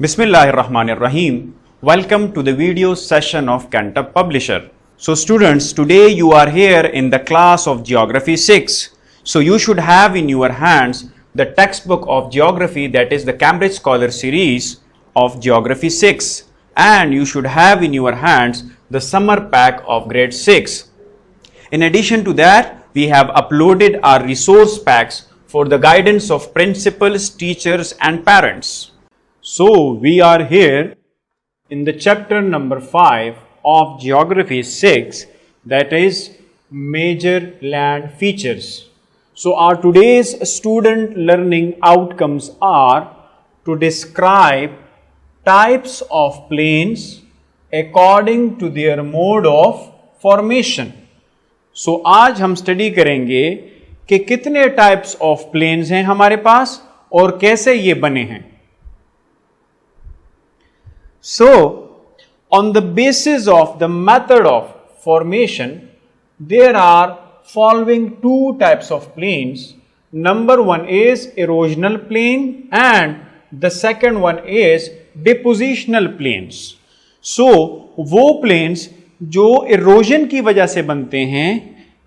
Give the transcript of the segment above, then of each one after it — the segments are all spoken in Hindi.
Bismillahirrahmanirrahim. Welcome to the video session of Cantab Publisher. So students, today you are here in the class of Geography 6. So you should have in your hands the textbook of Geography, that is the Cambridge Scholar series of Geography 6. And you should have in your hands the summer pack of grade 6. In addition to that, we have uploaded our resource packs for the guidance of principals, teachers and parents. So we are here in the chapter number 5 of Geography 6, that is major land features. So our today's student learning outcomes are to describe types of plains according to their mode of formation. So आज हम स्टडी करेंगे कि कितने टाइप्स ऑफ प्लेन्स हैं हमारे पास और कैसे ये बने हैं. So on the basis of the method of formation, there are following two types of plains. Number one is erosional plain and the second one is depositional plains. So वो plains जो इरोजन की वजह से बनते हैं,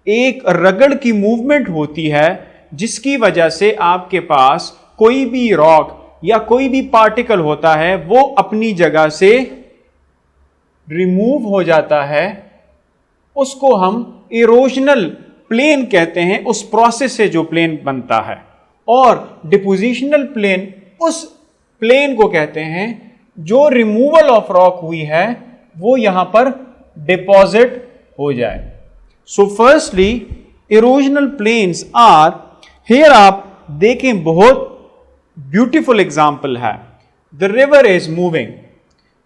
एक रगड़ की मूवमेंट होती है जिसकी वजह से आपके पास कोई भी रॉक या कोई भी पार्टिकल होता है वो अपनी जगह से रिमूव हो जाता है, उसको हम इरोजनल प्लेन कहते हैं, उस प्रोसेस से जो प्लेन बनता है. और डिपोजिशनल प्लेन उस प्लेन को कहते हैं जो रिमूवल ऑफ रॉक हुई है वो यहां पर डिपॉजिट हो जाए. So firstly erosional plains are, here आप देखें बहुत ब्यूटीफुल एग्जाम्पल है. The river is moving.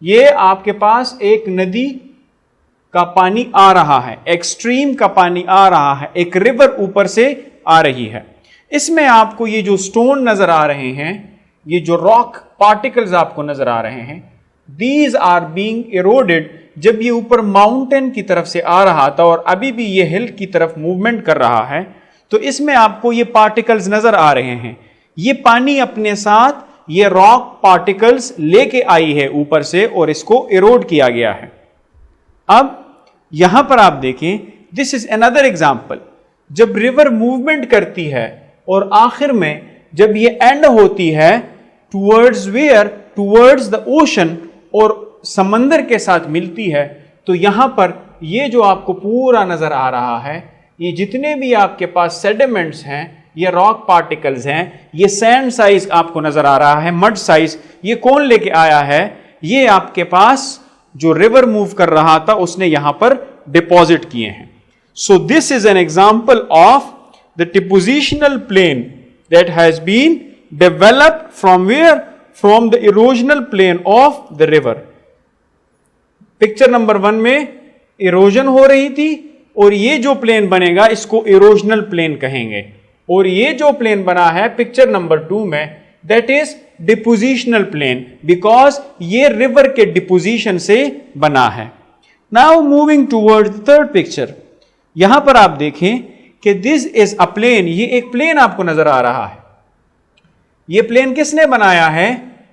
ये आपके पास एक नदी का पानी आ रहा है, एक स्ट्रीम का पानी आ रहा है, एक रिवर ऊपर से आ रही है. इसमें आपको ये जो स्टोन नजर आ रहे हैं, ये जो रॉक पार्टिकल्स आपको नजर आ रहे हैं, दीज आर बीइंग इरोडेड. जब ये ऊपर माउंटेन की तरफ से आ रहा था और अभी भी ये हिल की तरफ मूवमेंट कर रहा है, तो इसमें आपको ये पार्टिकल्स नजर आ रहे हैं. ये पानी अपने साथ ये रॉक पार्टिकल्स लेके आई है ऊपर से और इसको इरोड किया गया है. अब यहां पर आप देखें, दिस इज अनदर एग्जाम्पल. जब रिवर मूवमेंट करती है और आखिर में जब ये एंड होती है towards where, towards the ocean और समंदर के साथ मिलती है, तो यहां पर ये जो आपको पूरा नजर आ रहा है, ये जितने भी आपके पास सेडिमेंट्स हैं, ये रॉक पार्टिकल्स हैं, ये सैंड साइज आपको नजर आ रहा है, मड साइज, ये कौन लेके आया है? ये आपके पास जो रिवर मूव कर रहा था उसने यहां पर डिपॉजिट किए हैं. So this is an example of the depositional plain that has been developed from where? From the erosional plain of the river. Picture number 1 में इरोजन हो रही थी और ये जो प्लेन बनेगा इसको इरोजनल प्लेन कहेंगे, और ये जो प्लेन बना है पिक्चर नंबर 2 में, that is depositional plain, because ये रिवर के डिपोजिशन से बना है. Now moving toward the third picture, यहां पर आप देखें कि दिस इज अ प्लेन. ये एक प्लेन आपको नजर आ रहा है. ये प्लेन किसने बनाया है?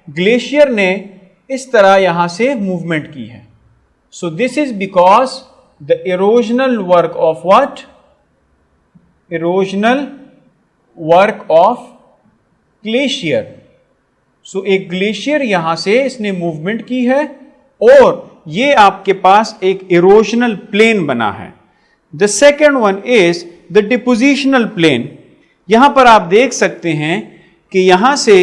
ग्लेशियर ने इस तरह यहां से मूवमेंट की है. So this is because the erosional work of what? Erosional work of glacier. So एक ग्लेशियर यहां से इसने मूवमेंट की है और ये आपके पास एक इरोजनल प्लेन बना है. The second one is the depositional plane. यहां पर आप देख सकते हैं कि यहां से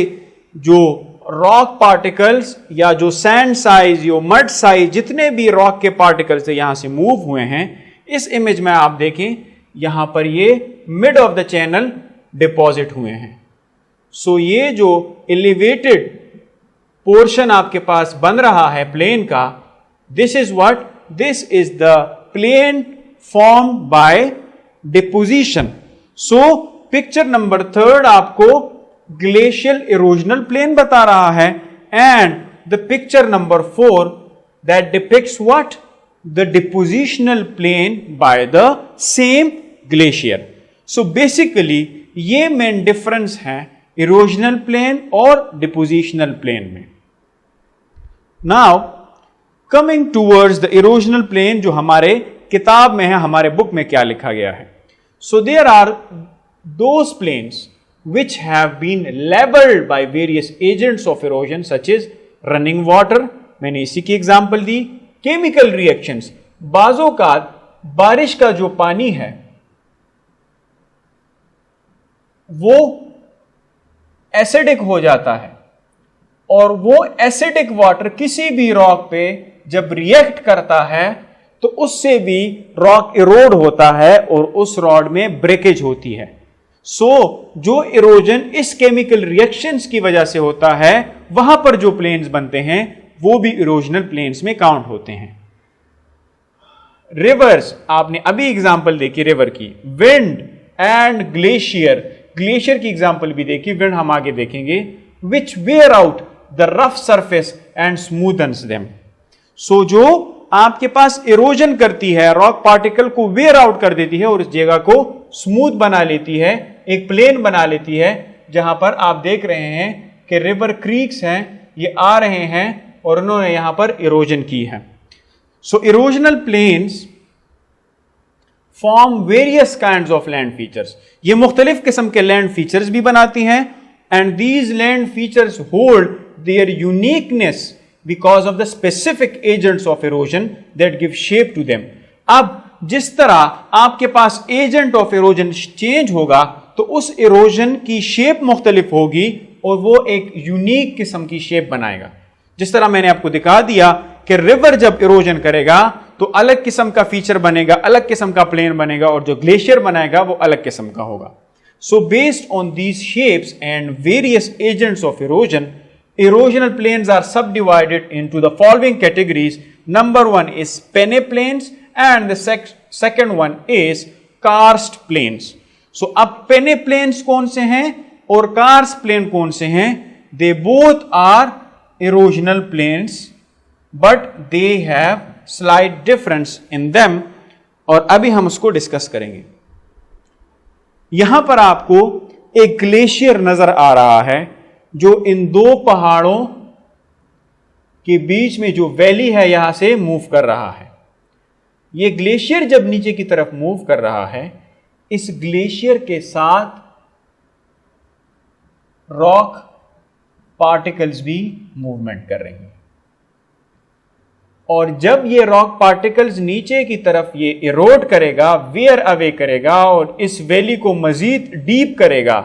जो रॉक पार्टिकल्स या जो सैंड साइज, यो मड साइज, जितने भी रॉक के पार्टिकल्स यहां से मूव हुए हैं, इस इमेज में आप देखें यहां पर ये mid of the channel deposit हुए हैं. सो ये जो एलिवेटेड पोर्शन आपके पास बन रहा है प्लेन का, this is what? This is the plain form by deposition. So picture number 3 आपको ग्लेशियल इरोजनल प्लेन बता रहा है, and the picture number 4 that depicts what? The depositional plain by the same glacier. So basically ये मेन डिफरेंस है इरोजनल प्लेन और डिपोजिशनल प्लेन में. Now coming towards the erosional plain, जो हमारे किताब में है, हमारे बुक में क्या लिखा गया है. So there are those plains which have been labeled by various agents of erosion such as running water, मैंने इसी की एग्जाम्पल दी. केमिकल रिएक्शंस, बाजों का बारिश का जो पानी है वो एसिडिक हो जाता है, और वो एसिडिक वाटर किसी भी रॉक पे जब रिएक्ट करता है तो उससे भी रॉक इरोड होता है और उस रॉड में ब्रेकेज होती है. जो इरोजन इस केमिकल रिएक्शंस की वजह से होता है, वहां पर जो प्लेन्स बनते हैं वो भी इरोजनल प्लेन्स में काउंट होते हैं. रिवर्स, आपने अभी एग्जांपल देखी रिवर की. विंड एंड ग्लेशियर, ग्लेशियर की एग्जांपल भी देखी, विंड हम आगे देखेंगे. Which wear out the rough surface and smoothens them. So जो आपके पास इरोजन करती है, रॉक पार्टिकल को वेयर आउट कर देती है और इस जगह को स्मूथ बना लेती है, एक प्लेन बना लेती है. जहां पर आप देख रहे हैं कि रिवर क्रीक्स हैं, ये आ रहे हैं और उन्होंने यहां पर इरोजन की है. So erosional plains form various kinds of land features. ये मुख्तलिफ किस्म के लैंड फीचर्स भी बनाती हैं. And these land features hold their uniqueness because of the specific agents of erosion that give shape to them. अब जिस तरह आपके पास एजेंट ऑफ इरोजन चेंज होगा तो उस इरोजन की शेप मुख्तलिफ होगी और वो एक यूनिक किस्म की शेप बनाएगा. जिस तरह मैंने आपको दिखा दिया कि रिवर जब इरोजन करेगा तो अलग किस्म का फीचर बनेगा, अलग किस्म का प्लेन बनेगा, और जो ग्लेशियर बनाएगा वो अलग किस्म का होगा. सो based on these shapes and various agents of erosion, erosional plains are subdivided into the following categories. Number 1 is peneplains and the second one is karst plains. So अब peneplains कौन से हैं और karst plain कौन से हैं? They both are erosional plains but they have slight difference in them, और अभी हम उसको डिस्कस करेंगे. यहां पर आपको एक ग्लेशियर नजर आ रहा है जो इन दो पहाड़ों के बीच में जो वैली है यहां से मूव कर रहा है. यह ग्लेशियर जब नीचे की तरफ मूव कर रहा है, इस ग्लेशियर के साथ रॉक पार्टिकल्स भी मूवमेंट कर रही हैं, और जब ये रॉक पार्टिकल्स नीचे की तरफ ये इरोड करेगा, वेयर अवे करेगा और इस वैली को मजीद डीप करेगा,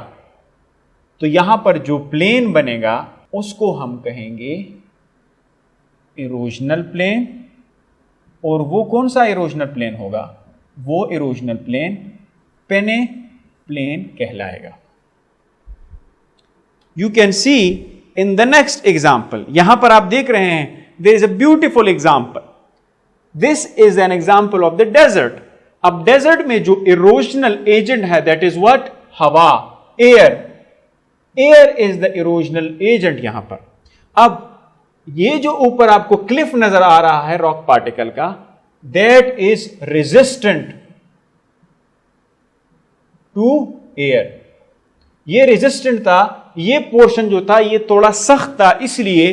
तो यहां पर जो प्लेन बनेगा उसको हम कहेंगे इरोजनल प्लेन. और वो कौन सा इरोजनल प्लेन होगा? वो इरोजनल प्लेन पेने प्लेन कहलाएगा. You can see in the next example, यहां पर आप देख रहे हैं there is a beautiful example. This is an example of the desert. अब डेजर्ट में जो इरोजनल एजेंट है दैट इज व्हाट? हवा, air. Air is the erosional agent यहां पर. अब ये जो ऊपर आपको क्लिफ नजर आ रहा है रॉक पार्टिकल का, that is resistant to air. ये रेजिस्टेंट था, ये पोर्शन जो था ये थोड़ा सख्त था, इसलिए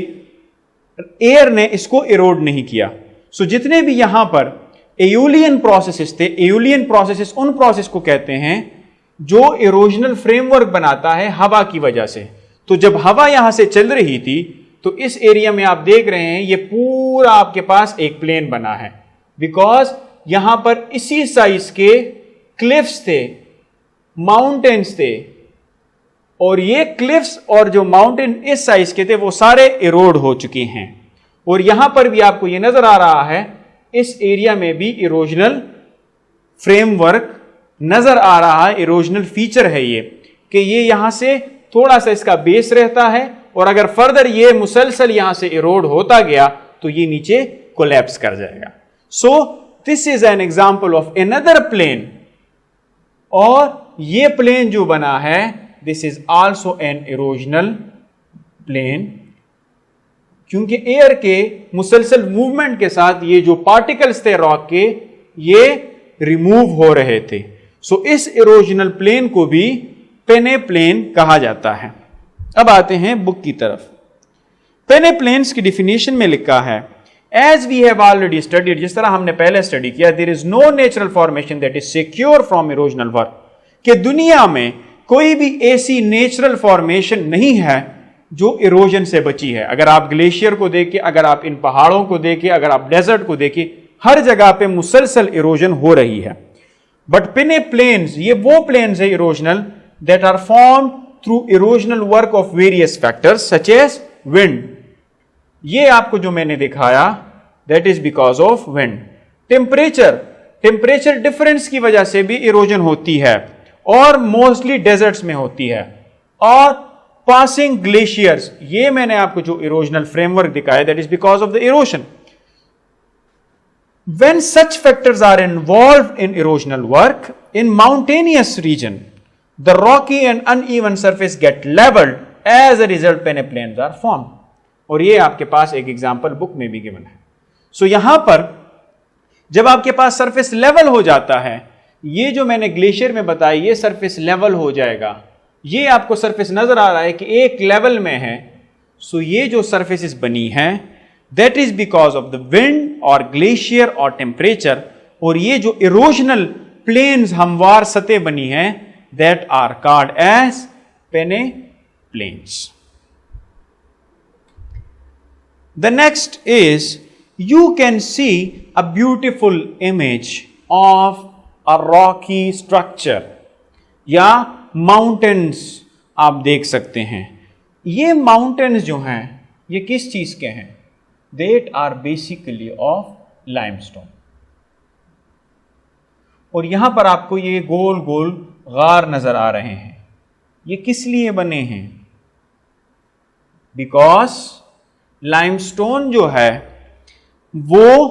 एयर ने इसको इरोड नहीं किया. सो जितने भी यहां पर एओलियन प्रोसेसेस थे, एओलियन प्रोसेसेस उन प्रोसेस को कहते हैं जो इरोजनल फ्रेमवर्क बनाता है हवा की वजह से. तो जब हवा यहां से चल रही थी तो इस एरिया में आप देख रहे हैं ये पूरा आपके पास एक प्लेन बना है, बिकॉज यहां पर इसी साइज के क्लिफ्स थे, माउंटेन्स थे, और ये क्लिफ्स और जो माउंटेन इस साइज के थे वो सारे इरोड हो चुके हैं. और यहां पर भी आपको ये नजर आ रहा है, इस एरिया में भी इरोजनल फ्रेमवर्क नजर आ रहा है, इरोजनल फीचर है ये, कि ये यहां से थोड़ा सा इसका बेस रहता है और अगर फर्दर ये मुसलसल यहां से इरोड होता गया तो ये नीचे कोलैप्स कर जाएगा. So this is an example of another plain, और ये प्लेन जो बना है this is also an erosional plain, क्योंकि एयर के मुसलसल मूवमेंट के साथ ये जो पार्टिकल्स थे रॉक के ये रिमूव हो रहे थे. सो इस इरोजनल प्लेन को भी पेने प्लेन कहा जाता है. अब आते हैं बुक की तरफ. पेनेप्लेन्स की डिफिनेशन में लिखा है, as we have already studied, जिस तरह हमने पहले स्टडी किया, there is no natural formation that is secure from erosional work, कि दुनिया में कोई भी ऐसी नेचुरल फॉर्मेशन नहीं है जो इरोजन से बची है। अगर आप ग्लेशियर को देखें, अगर आप इन पहाड़ों को देखें, अगर आप डेजर्ट को देखें, हर जगह पे मुसलसल इरोजन हो रही है। बट पेनेप्लेन्स, ये वो प्लेन्स है erosional that are formed through erosional work of various factors such as wind. ये आपको जो मैंने दिखाया, that is because of wind. Temperature difference की वजह से भी इरोजन होती है, और मोस्टली डेजर्ट्स में होती है। और पासिंग ग्लेशियर्स, ये मैंने आपको जो इरोजनल फ्रेमवर्क दिखाया, that is because of the erosion. When such factors are involved in erosional work in mountainous region, the rocky and uneven surface get leveled, as a result peneplains are formed. और ये आपके पास एक एग्जांपल बुक में भी गिवन है। सो यहां पर जब आपके पास सरफेस लेवल हो जाता है, ये जो मैंने ग्लेशियर में बताया, ये सरफेस लेवल हो जाएगा। ये आपको सरफेस नजर आ रहा है कि एक लेवल में है। सो ये जो सरफेसेस बनी है, that is because of the wind और ग्लेशियर और टेम्परेचर। और ये जो इरोजनल प्लेन्स, हमवार सतह बनी है, that are called as peneplains. The next is, you can see a beautiful image of a rocky structure या माउंटेन्स आप देख सकते हैं। ये माउंटेन्स जो हैं, ये किस चीज के हैं? That are basically of limestone। और यहां पर आपको ये गोल गोल गार नजर आ रहे हैं। ये किस लिए बने हैं? बिकॉज लाइमस्टोन जो है वो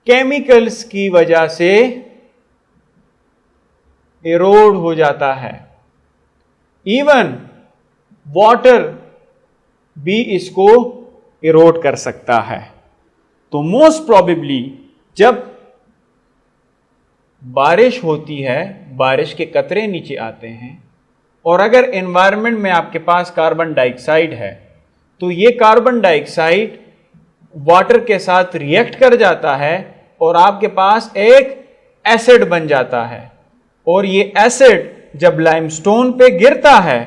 केमिकल्स की वजह से एरोड हो जाता है। इवन वाटर भी इसको इरोड कर सकता है। तो मोस्ट प्रोबेबली जब बारिश होती है, बारिश के कतरे नीचे आते हैं, और अगर एनवायरनमेंट में आपके पास कार्बन डाइऑक्साइड है, तो ये कार्बन डाइऑक्साइड वाटर के साथ रिएक्ट कर जाता है और आपके पास एक एसिड बन जाता है। और ये एसिड जब लाइमस्टोन पे गिरता है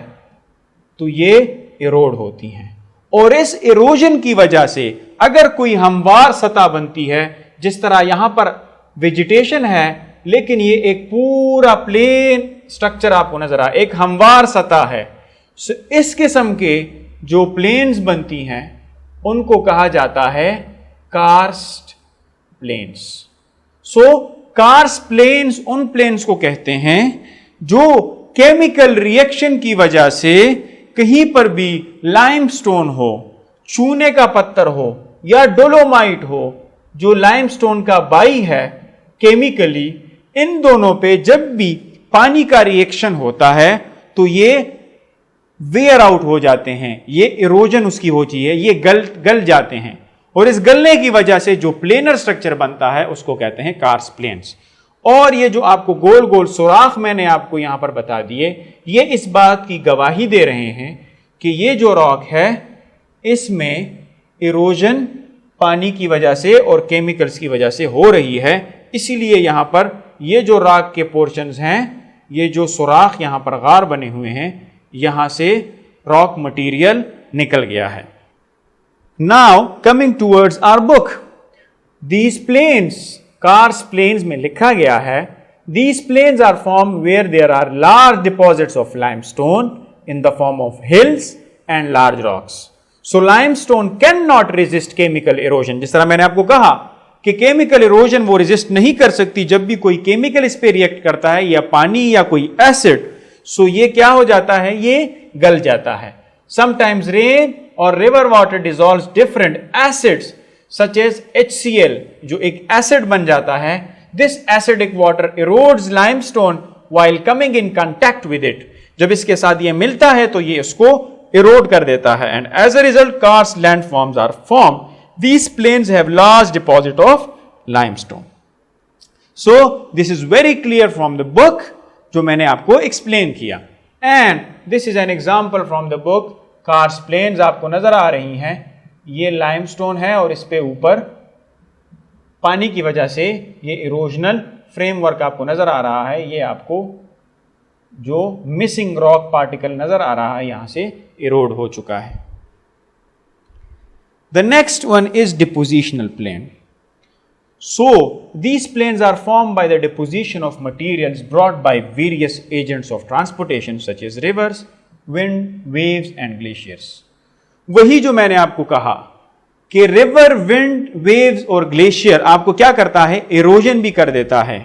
तो ये इरोड होती हैं। और इस इरोजन की वजह से अगर कोई हमवार सतह बनती है, जिस तरह यहां पर वेजिटेशन है, लेकिन ये एक पूरा प्लेन स्ट्रक्चर आपको नजर आ, एक हमवार सतह है। इस किस्म के जो प्लेन्स बनती हैं उनको कहा जाता है कार्स्ट प्लेन्स। सो कार्स्ट प्लेन्स उन प्लेन्स को कहते हैं जो केमिकल रिएक्शन की वजह से कहीं पर भी लाइमस्टोन हो, चूने का पत्थर हो या डोलोमाइट हो, जो लाइमस्टोन का बाई है केमिकली, इन दोनों पे जब भी पानी का रिएक्शन होता है तो ये वेयर आउट हो जाते हैं, ये इरोजन उसकी होती है, ये गल जाते हैं। और इस गलने की वजह से जो प्लेनर स्ट्रक्चर बनता है उसको कहते हैं कार्स्ट प्लेन्स। और ये जो आपको गोल गोल सुराख मैंने आपको यहां पर बता दिए, ये इस बात की गवाही दे रहे हैं कि ये जो रॉक है इसमें इरोजन पानी की वजह से और केमिकल्स की वजह से हो रही है। इसीलिए यहां पर ये जो रॉक के पोर्शंस हैं, ये जो सुराख यहां पर गार बने हुए हैं, यहां से रॉक मटेरियल निकल गया है। Now coming towards our book, these plains, karst plains में लिखा गया है, these plains are formed where there are large deposits of limestone in the form of hills and large rocks. So limestone cannot resist chemical erosion। जिस तरह मैंने आपको कहा कि केमिकल इरोजन वो रेजिस्ट नहीं कर सकती, जब भी कोई केमिकल इस पे रिएक्ट करता है या पानी या कोई एसिड, सो ये क्या हो जाता है, ये गल जाता है। समटाइम्स रेन और river water dissolves different acids such as HCl, जो एक एसिड बन जाता है। This acidic water erodes limestone while coming in contact with it. जब इसके साथ ये मिलता है तो ये इसको इरोड कर देता है, and as a result karst landforms are formed. These plains have large deposit of limestone. So this is very clear from the book जो मैंने आपको explain किया, and this is an example from the book karst plains आपको नजर आ रही हैं, ये लाइमस्टोन है और इस पे ऊपर पानी की वजह से ये इरोजनल फ्रेमवर्क आपको नजर आ रहा है। ये आपको जो मिसिंग रॉक पार्टिकल नजर आ रहा है यहां से इरोड हो चुका है। The next one is depositional plain. So, these plains are formed by the deposition of materials brought by various agents of transportation such as rivers, wind, waves and glaciers. वही जो मैंने आपको कहा कि रिवर, विंड, वेव्स और ग्लेशियर आपको क्या करता है, इरोजन भी कर देता है,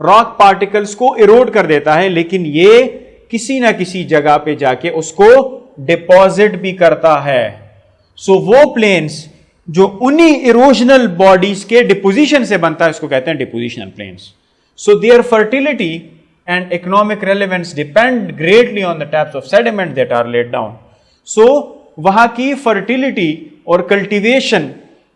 रॉक पार्टिकल्स को इरोड कर देता है, लेकिन ये किसी ना किसी जगह पे जाके उसको डिपॉजिट भी करता है। सो वो प्लेन्स जो उन्हीं इरोजनल बॉडीज के डिपोजिशन से बनता है उसको कहते हैं depositional plains. So their fertility and economic relevance depend greatly on the types of sediment that are laid down. So वहां की फर्टिलिटी और कल्टीवेशन,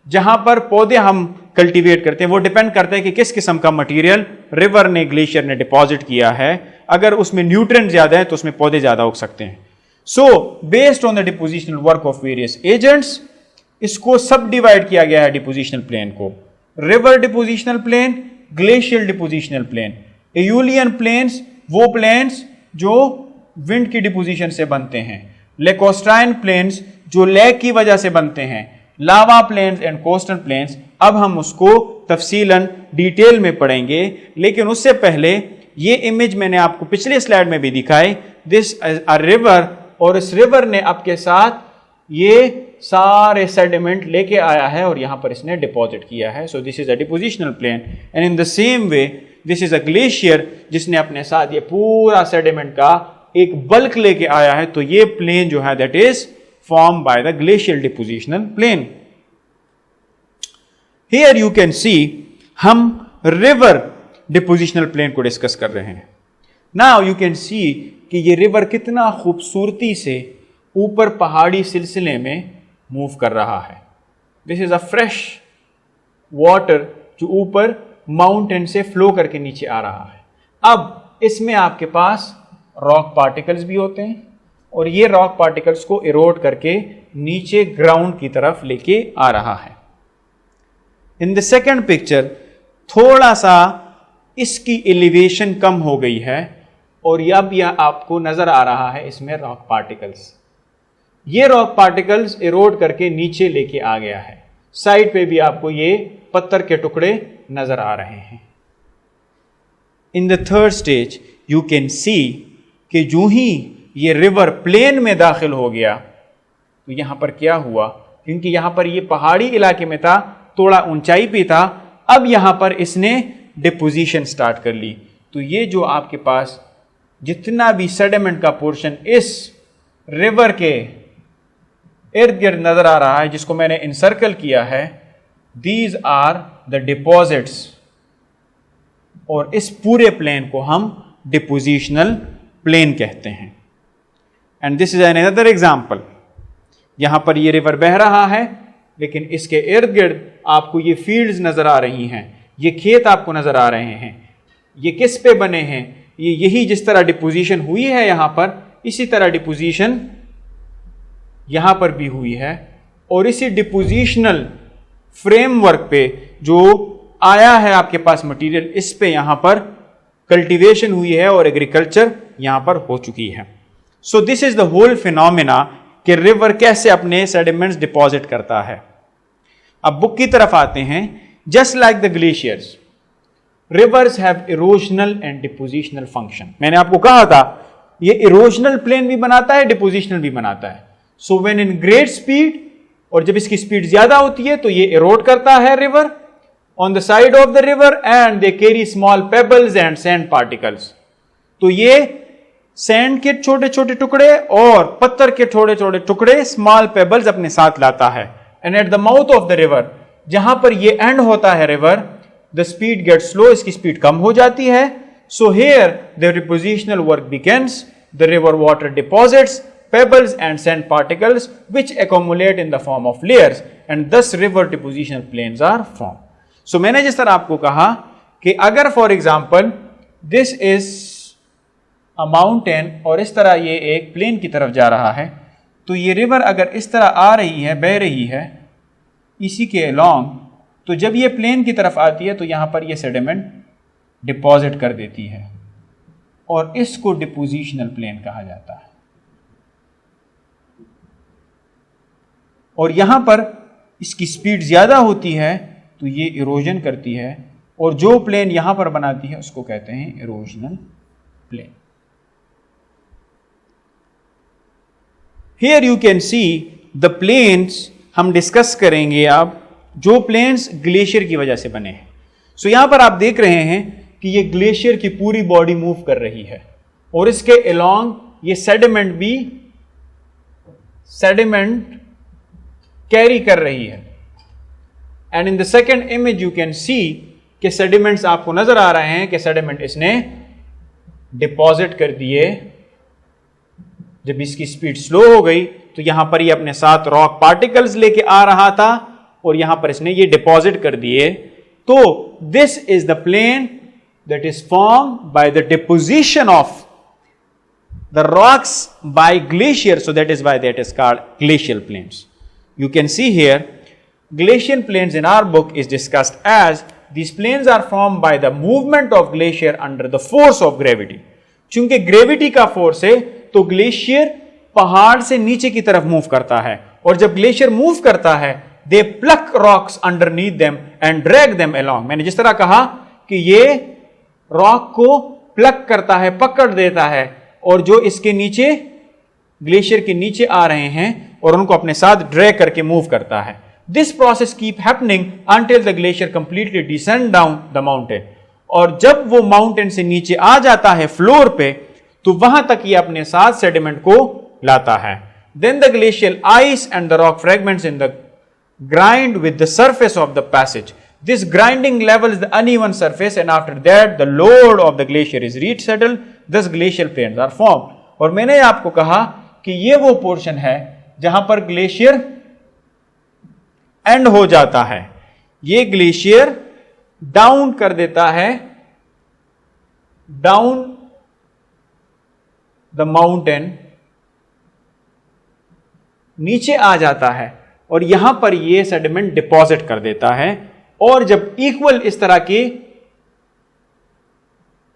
जहां पर पौधे हम कल्टीवेट करते हैं, वो डिपेंड करता है कि किस किस्म का मटीरियल रिवर ने, ग्लेशियर ने डिपॉजिट किया है। अगर उसमें न्यूट्रिएंट ज्यादा है तो उसमें पौधे ज्यादा उग सकते हैं। So based on the depositional work of various agents, इसको सब डिवाइड किया गया है डिपोजिशनल प्लेन को। River depositional plain, glacial depositional plain. Aeolian plains वो प्लेन्स जो विंड की डिपोजिशन से बनते हैं, लेकोस्ट्राइन प्लेन्स जो लैग की वजह से बनते हैं, lava plains and coastal planes. अब हम उसको तफसीलन डिटेल में पढ़ेंगे, लेकिन उससे पहले ये इमेज मैंने आपको पिछले स्लाइड में भी दिखाई, दिस अ रिवर, और इस रिवर ने आपके साथ ये सारे सेडिमेंट लेके आया है और यहां पर इसने डिपॉजिट किया है। So this is a depositional plain and in the same way this is a glacier जिसने अपने साथ ये पूरा सेडिमेंट का एक बल्क लेके आया है। तो ये प्लेन जो है that is form by the glacial depositional plain. Here you can see हम रिवर डिपोजिशनल प्लेन को डिस्कस कर रहे हैं। नाउ यू कैन सी कि ये रिवर कितना खूबसूरती से ऊपर पहाड़ी सिलसिले में मूव कर रहा है। This is a fresh water जो ऊपर माउंटेन से फ्लो करके नीचे आ रहा है। अब इसमें आपके पास रॉक पार्टिकल्स भी होते हैं और ये रॉक पार्टिकल्स को इरोड करके नीचे ग्राउंड की तरफ लेके आ रहा है। इन द सेकेंड पिक्चर थोड़ा सा इसकी एलिवेशन कम हो गई है और अब यह आपको नजर आ रहा है इसमें रॉक पार्टिकल्स। ये रॉक पार्टिकल्स इरोड करके नीचे लेके आ गया है। साइड पे भी आपको ये पत्थर के टुकड़े नजर आ रहे हैं। In the third stage you can सी कि जो ही ये रिवर प्लेन में दाखिल हो गया तो यहां पर क्या हुआ, क्योंकि यहां पर ये पहाड़ी इलाके में था, थोड़ा ऊंचाई पे था, अब यहां पर इसने डिपोजिशन स्टार्ट कर ली। तो ये जो आपके पास जितना भी सेडिमेंट का पोर्शन इस रिवर के इर्द गिर्द नजर आ रहा है, जिसको मैंने इनसर्कल किया है, दीज आर द डिपॉजिट्स, और इस पूरे प्लेन को हम डिपोजिशनल प्लेन कहते हैं। And this is another example. यहां पर ये रिवर बह रहा है लेकिन इसके इर्द गिर्द आपको ये फील्ड्स नजर आ रही हैं, ये खेत आपको नजर आ रहे हैं। ये किस पे बने हैं, ये यही जिस तरह डिपोजिशन हुई है यहां पर, इसी तरह डिपोजिशन यहां पर भी हुई है। और इसी डिपोजिशनल फ्रेमवर्क पे जो आया है आपके पास मटेरियल, इस पे यहां पर कल्टीवेशन हुई है और एग्रीकल्चर यहां पर हो चुकी है। So this is the whole phenomena कि रिवर कैसे अपने सेडिमेंट्स डिपॉजिट करता है। अब बुक की तरफ आते हैं। Just like the glaciers, reverse have erosional and depositional function. मैंने आपको कहा था ये इरोजनल प्लेन भी बनाता है, डिपोजिशनल भी बनाता है। So when in great speed, और जब इसकी स्पीड ज्यादा होती है तो ये इरोड करता है river on the side of the river and they carry small pebbles and sand particles. तो ये सैंड के छोटे छोटे टुकड़े और पत्थर के छोटे छोटे टुकड़े, स्मॉल पेबल्स अपने साथ लाता है। And at the mouth of the river, जहां पर ये एंड होता है river, the speed get slow, इसकी स्पीड कम हो जाती है। So here the depositional work begins. The river water deposits pebbles and sand particles which accumulate in the form of layers and thus river depositional plains are formed. So मैंने जिस तरह आपको कहा कि अगर for example this is a mountain और इस तरह ये एक प्लेन की तरफ जा रहा है, तो ये रिवर अगर इस तरह आ रही है, बह रही है इसी के अलोंग, तो जब ये प्लेन की तरफ आती है तो यहाँ पर ये सेडिमेंट डिपॉजिट कर देती है और इसको डिपोजिशनल प्लेन कहा जाता है। और यहां पर इसकी स्पीड ज्यादा होती है तो ये इरोजन करती है और जो प्लेन यहां पर बनाती है उसको कहते हैं erosional plain. Here you can see the plains हम डिस्कस करेंगे अब जो प्लेन्स ग्लेशियर की वजह से बने हैं। सो यहां पर आप देख रहे हैं कि ये ग्लेशियर की पूरी बॉडी मूव कर रही है और इसके अलोंग ये सेडिमेंट भी कैरी कर रही है। And in the second image you can सी कि सेडिमेंट्स आपको नजर आ रहे हैं कि सेडिमेंट इसने डिपॉजिट कर दिए। जब इसकी स्पीड स्लो हो गई तो यहां पर ये अपने साथ रॉक पार्टिकल्स लेके आ रहा था और यहां पर इसने ये डिपॉजिट कर दिए। तो this is the plain that is formed by the deposition of the rocks by glacier, so that is why that is called glacial plains. You can see here glacial plains in our book is discussed as these plains are formed by the movement of glacier under the force of gravity. चूंकि ग्रेविटी का फोर्स है तो ग्लेशियर पहाड़ से नीचे की तरफ मूव करता है और जब ग्लेशियर मूव करता है they pluck rocks underneath them and drag them along. मैंने जिस तरह कहा कि ये रॉक को प्लग करता है, पकड़ देता है और जो इसके नीचे ग्लेशियर के नीचे आ रहे हैं और उनको अपने साथ ड्रैग करके मूव करता है। This process keep happening until the glacier completely descend down the mountain. और जब वो माउंटेन से नीचे आ जाता है फ्लोर पे तो वहां तक ये अपने साथ सेडिमेंट को लाता है। Then the glacial ice and the rock fragments in the grind with the surface of the passage. This grinding levels the uneven surface and after that the load of the glacier is resettled, thus glacial plains are formed. और मैंने आपको कहा कि ये वो पोर्शन है जहां पर ग्लेशियर एंड हो जाता है। ये ग्लेशियर डाउन कर देता है, डाउन द माउंटेन, नीचे आ जाता है और यहां पर ये सेडिमेंट डिपॉजिट कर देता है। और जब इक्वल इस तरह के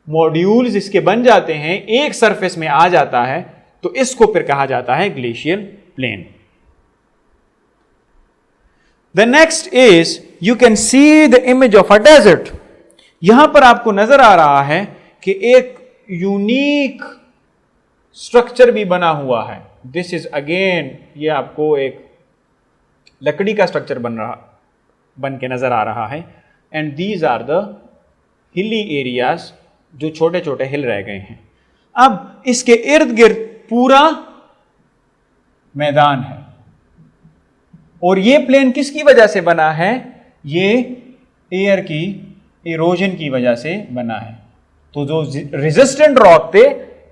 मॉड्यूल्स इसके बन जाते हैं, एक सरफेस में आ जाता है, तो इसको फिर कहा जाता है glacial plain. The next is you can see the image of a desert. यहां पर आपको नजर आ रहा है कि एक यूनिक स्ट्रक्चर भी बना हुआ है। दिस इज अगेन, ये आपको एक लकड़ी का स्ट्रक्चर बन के नजर आ रहा है। And these are the hilly areas, जो छोटे छोटे हिल रह गए हैं। अब इसके इर्द गिर्द पूरा मैदान है और ये प्लेन किसकी वजह से बना है? ये एयर की इरोजन की वजह से बना है। तो जो रेजिस्टेंट रॉक थे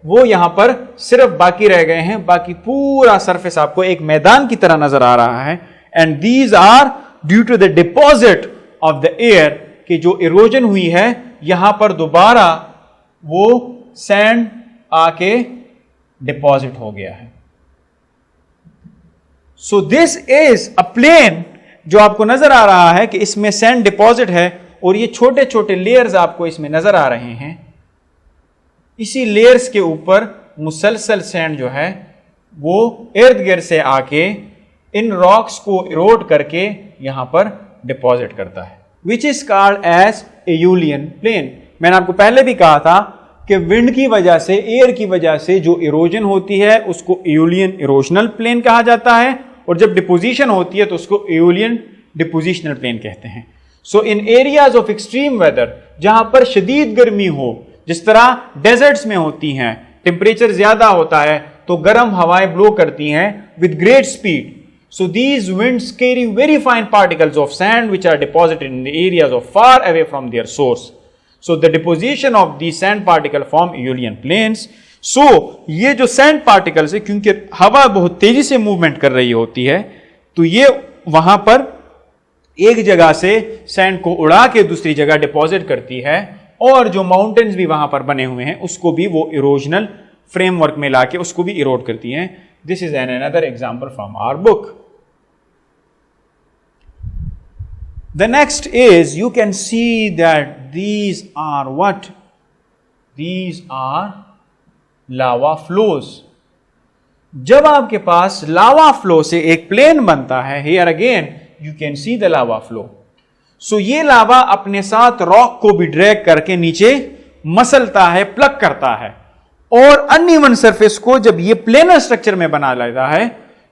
वो यहां पर सिर्फ बाकी रह गए हैं, बाकी पूरा सरफेस आपको एक मैदान की तरह नजर आ रहा है। And these are due to the deposit of the air, कि जो इरोजन हुई है यहां पर दोबारा वो सैंड आके डिपॉजिट हो गया है। So this is a plain जो आपको नजर आ रहा है कि इसमें सैंड डिपॉजिट है और ये छोटे छोटे लेयर्स आपको इसमें नजर आ रहे हैं। इसी लेयर्स के ऊपर मुसलसल सैंड जो है वो इर्द गिर्द से आके इन रॉक्स को इरोड करके यहां पर डिपॉजिट करता है, which is called as aeolian plain. मैंने आपको पहले भी कहा था कि विंड की वजह से, एयर की वजह से जो इरोजन होती है उसको एयूलियन इरोजनल प्लेन कहा जाता है और जब डिपोजिशन होती है तो उसको एयूलियन डिपोजिशनल प्लेन कहते हैं। सो इन एरियाज ऑफ एक्सट्रीम वेदर, जहां पर शदीद गर्मी हो, जिस तरह डेजर्ट्स में होती हैं, टेम्परेचर ज्यादा होता है तो गर्म हवाएं ब्लो करती हैं with great speed. So these winds carry very fine particles of sand which are deposited in the areas of far away from their source. So the deposition of these sand particles form aeolian plains. So ये जो sand particles है, क्योंकि हवा बहुत तेजी से मूवमेंट कर रही होती है तो ये वहां पर एक जगह से सैंड को उड़ा के दूसरी जगह डिपॉजिट करती है और जो माउंटेन्स भी वहां पर बने हुए हैं उसको भी वो इरोजनल फ्रेमवर्क में लाके उसको भी इरोड करती हैं। This is another example from our book. The next is, you can see that these are what? These are lava flows. जब आपके पास लावा फ्लो से एक प्लेन बनता है, here again you can see the lava flow. So ये लावा अपने साथ रॉक को भी ड्रैग करके नीचे मसलता है, प्लग करता है, और अनइवन सरफेस को जब ये प्लेनर स्ट्रक्चर में बना लेता है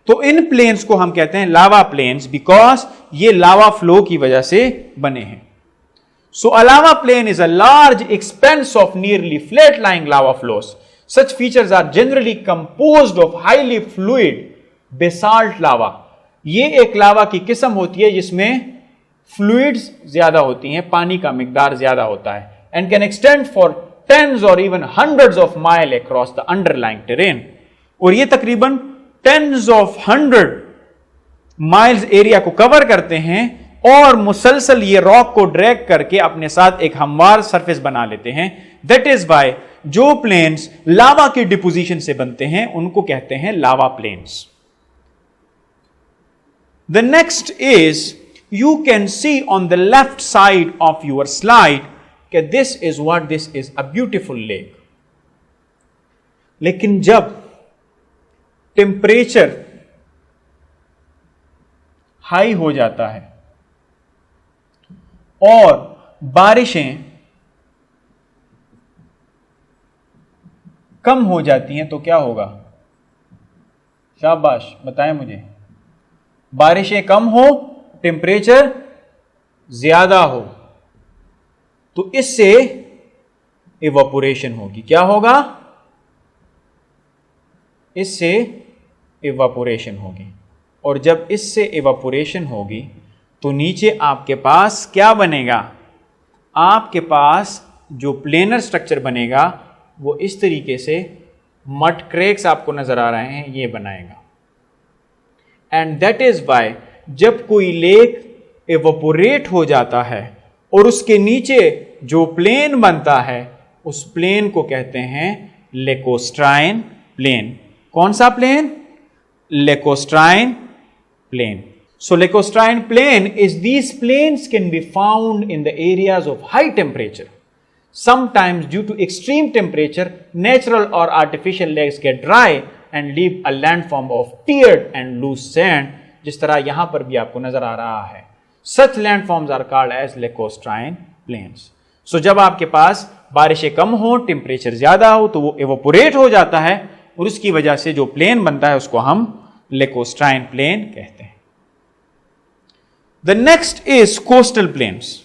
तो इन प्लेन्स को हम कहते हैं लावा प्लेन्स, बिकॉज ये लावा फ्लो की वजह से बने हैं. So a lava plain is a large expanse of nearly flat lying lava flows. Such features are generally composed of highly fluid basalt lava. ये एक लावा की किस्म होती है जिसमें फ्लूइड्स ज्यादा होती हैं, पानी का मिकदार ज्यादा होता है, and can extend for tens or even hundreds of miles across the underlying terrain. और ये तकरीबन tens of 100 miles एरिया को कवर करते हैं और मुसलसल ये रॉक को ड्रैग करके अपने साथ एक हमवार सरफेस बना लेते हैं. दैट इज वाई जो प्लेन्स लावा की डिपोजिशन से बनते हैं उनको कहते हैं lava plains. The next is, you can see on the left side of your slide कि this is what this is, a beautiful lake. लेकिन जब टेम्परेचर हाई हो जाता है और बारिशें कम हो जाती हैं तो क्या होगा? शाबाश, बताएं मुझे. बारिशें कम हो, टेम्परेचर ज्यादा हो, तो इससे इवापोरेशन होगी. क्या होगा? इससे इवापोरेशन होगी. और जब इससे इवापोरेशन होगी तो नीचे आपके पास क्या बनेगा? आपके पास जो प्लेनर स्ट्रक्चर बनेगा वो इस तरीके से मड क्रैक्स आपको नजर आ रहे हैं, ये बनाएगा. एंड दैट इज वाई जब कोई लेक इवापोरेट हो जाता है और उसके नीचे जो प्लेन बनता है उस प्लेन को कहते हैं लेकोस्ट्राइन प्लेन. कौन सा plain? Lacustrine plain. So lacustrine plain is these plains can be found in the areas of high temperature. Sometimes due to extreme temperature, natural or artificial lakes get dry and leave a landform of tiered and loose sand, जिस तरह यहां पर भी आपको नजर आ रहा है. Such landforms are called as lacustrine plains. So जब आपके पास बारिशें कम हो, टेम्परेचर ज्यादा हो, तो वो एवोपोरेट हो जाता है और उसकी वजह से जो प्लेन बनता है उसको हम लेकोस्ट्राइन प्लेन कहते हैं. The next is coastal plains.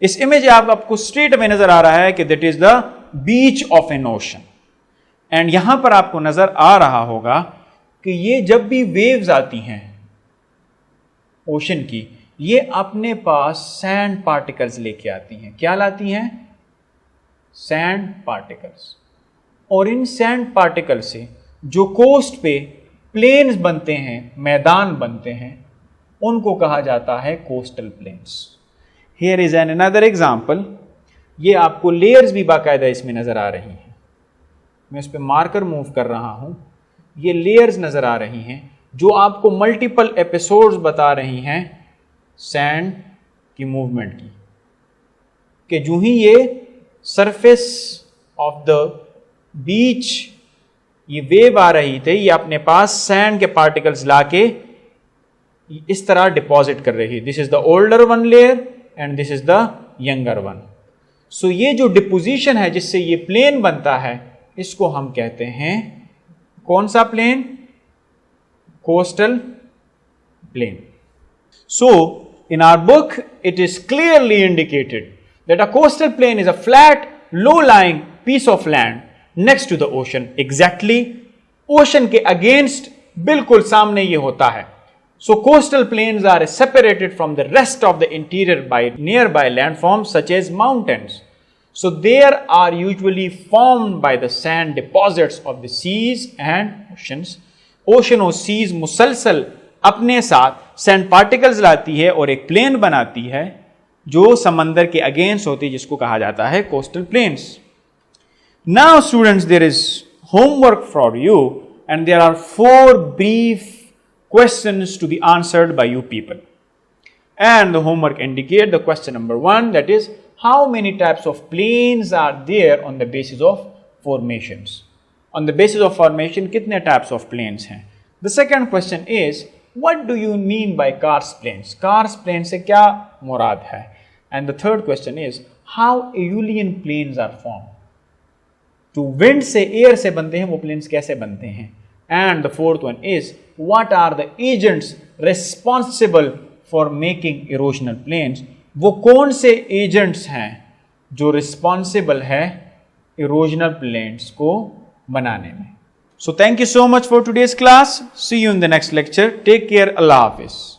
इस इमेज आपको स्ट्रेट में नजर आ रहा है कि that is the beach of N ocean. And यहां पर आपको नजर आ रहा होगा कि ये जब भी वेव्स आती हैं ओशन की, ये अपने पास सैंड पार्टिकल्स लेके आती हैं. क्या लाती हैं? Sand particles. और इन सैंड पार्टिकल से जो कोस्ट पे प्लेन्स बनते हैं, मैदान बनते हैं, उनको कहा जाता है coastal planes. Here is another example. ये आपको लेयर्स भी बाकायदा इसमें नजर आ रही हैं. मैं इस पे मार्कर मूव कर रहा हूं. ये लेयर्स नजर आ रही हैं जो आपको मल्टीपल एपिसोड्स बता रही हैं सैंड की मूवमेंट की, कि जो ही ये सरफेस ऑफ द बीच ये वेव आ रही थी, ये अपने पास सैंड के पार्टिकल्स लाके इस तरह डिपॉजिट कर रही है. This is the older one layer and this is the younger one. So ये जो डिपोजिशन है जिससे ये प्लेन बनता है, इसको हम कहते हैं कौन सा plain? Coastal plain. So in our book it is clearly indicated that a coastal plain is a flat low lying piece of land next to the ocean. Exactly ocean के अगेंस्ट बिल्कुल सामने ये होता है. So coastal plains are separated from the rest of the interior by nearby landforms such as mountains. So there are usually formed by the sand deposits of the seas and oceans. Ocean और seas मुसलसल अपने साथ sand particles लाती है और एक प्लेन बनाती है जो समंदर के अगेंस्ट होती है, जिसको कहा जाता है coastal plains. Now students, there is homework for you. and there are 4 brief questions to be answered by you people. And the homework indicate the question number 1, that is, how many types of planes are there on the basis of formations? On the basis of formation, कितने types of planes हैं? The second question is, what do you mean by Kars planes? Kars planes से क्या मुराद है? And the third question is, how Aeolian planes are formed? तो wind से, air से बनते हैं वो planes कैसे बनते हैं? And the fourth one is, what are the agents responsible for making erosional planes? वो कौन से agents हैं जो responsible है erosional planes को बनाने में? So thank you so much for today's class. See you in the next lecture. Take care. Allah Hafiz.